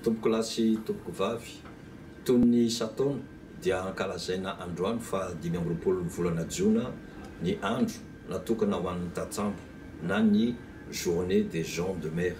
Tompoko lasy tompoko vavy toy ny isataona dia ankalazaina androany fa 5 ny volana Jiona ny andro natokana ho an'ny tatsambo na ny journée des gens de mer.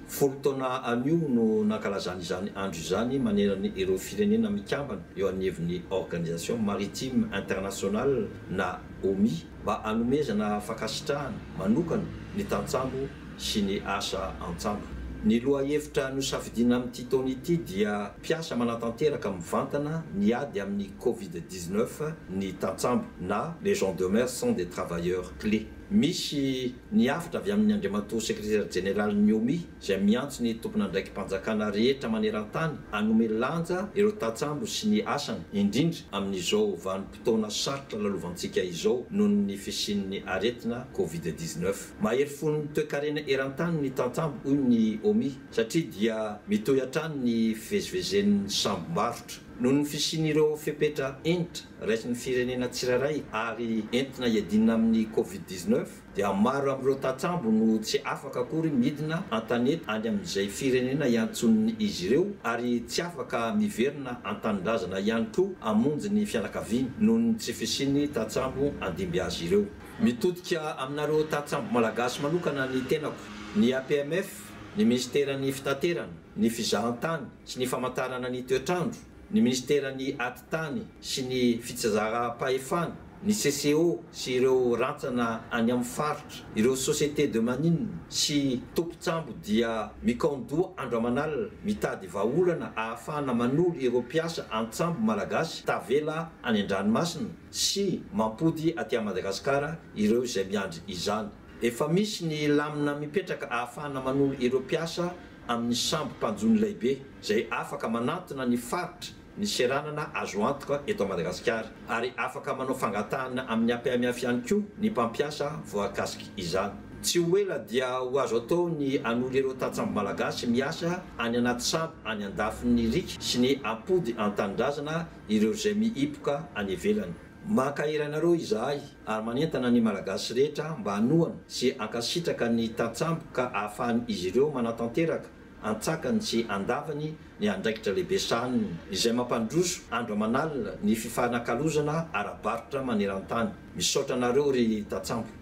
Folo taona anio no nankalazany izany andro izany manerana ireo firenena mikambana eo anivon'ny Organisation Maritime Internationale na OMI mba hanomezana fakasitrahana manokana ny tatsambo sy ny asa antsambo. Ny lohahevitra nosafidiana amin'ity taona ity dia mpiasa manatanteraka mivantana niady amin'ny Covid-19 ny tatsambo na les gens de mer sont des travailleurs clés. Misy niafitra avy amin'ny andriamatoa secrétaire général ny OMI izay miantso ny tompon'andraiki-panjakana rehetra maneran-tany hanome lanja ireo tatsambo sy ny asany indrindra amin'izao vanim-potoana sarotra lalovantsika izao noho ny fisian'ny aretina Covid-19. Mahery fon'ny toe-karena eran-tany ny tatsambo hoy ny OMI satria dia mitohy hatrany ny fivezivezen'ny sambom-barotra. Noho ny fisian'ireo fepetra entra raisin'ny firenena tsirairay ary entina hiadina amin'ny Covid-19 dia maro amin'ireo tatsambo no tsy afaka akory midina an-tanety any amin'izay firenena iantson'ny izy ireo ary tsy afaka miverina an-tanindrazana ihany koa hamonjy ny fianakaviany noho ny tsy fisian'ny tatsambo andimby azy ireo. Mitodika aminareo tatsambo malagasy manokana ny tenako, ny APMF, ny ministeran'ny fitaterana, ny fizahan-tany sy ny famantarana ny toetrandro, ny ministeran'ny atitany sy ny fitsazaram-pahefana, ny CCO sy ireo rantsana any amin'ny faritra, ireo société de manine sy tompon-tsambo dia mikandoa andro aman'alina mitady vahaolana ahafahana manolo ireo mpiasa an-tsambo malagasy tavela any an-dranomasina sy mampody aty Madagasikara ireo izay miandry izany. Efa misy ny lamina mipetraka ahafahana manolo ireo mpiasa amin'ny sambo mpanjony lehibe izay afaka manatona ny faritra ny seranana azo antoka eto Madagasikara ary afaka manao fangatahana amin'ny APMF ihany koa ny mpampiasa voakasiky izany. Tsy ho ela dia ho azo atao ny hanolo ireo tatsambo malagasy miasa any anaty sambo any andafin'ny rika sy ny ampody an-tanindrazana ireo izay mihipoka any ivelany. Mankahiranareo izahay ary manentana ny malagasy rehetra mba hanohana sy ankasitraka ny tatsambo ka ahafahany izy ireo manatanteraka antsakany sy andavany ny andraikitra lehibe sahaniny izay mampandroso andro aman'alina ny fifanakalozana ara-barotra maneran-tany. Misaotra anareo ry tatsambo.